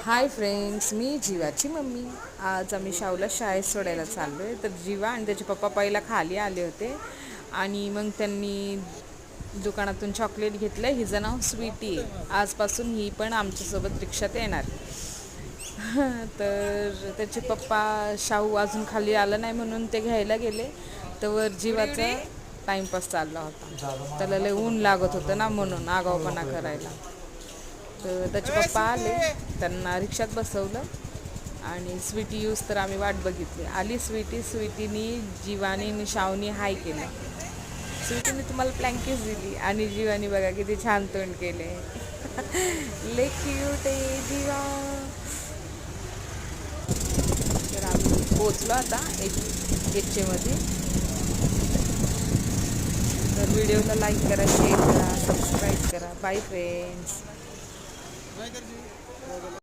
Hi friends, मी जीवाची mummy. आज आम्ही शाऊला शाळेत सोडायला चाललो आहे. तर जीवा आणि त्याचे पप्पा पहिला खाली आले होते आणि मग त्यांनी दुकानातून चॉकलेट घेतलं. हिचं नाव स्वीटी आहे. आजपासून ही पण आमच्यासोबत रिक्षात येणार. तर त्याचे पप्पा शाहू अजून खाली आला नाही म्हणून ते घ्यायला गेले. तर जीवाचा टाईमपास चालला होता. त्याला लय ऊन लागत होतं ना, म्हणून आगाऊपणा करायला. तर त्याचे पप्पा आले, त्यांना रिक्षात बसवलं आणि स्वीटी यूज तर आम्ही वाट बघितली. आली स्वीटीनी जीवानी आणि शावनी हाय केलं. स्वीटीने तुम्हाला प्लँकेज दिली आणि जीवानी बघा किती छान तोंड केले. लय क्यूट आहे जीवा. तर आम्ही पोचलो आता एचमध्ये. तर व्हिडिओला लाईक करा, शेअर करा, सबस्क्राईब करा. Bye friends.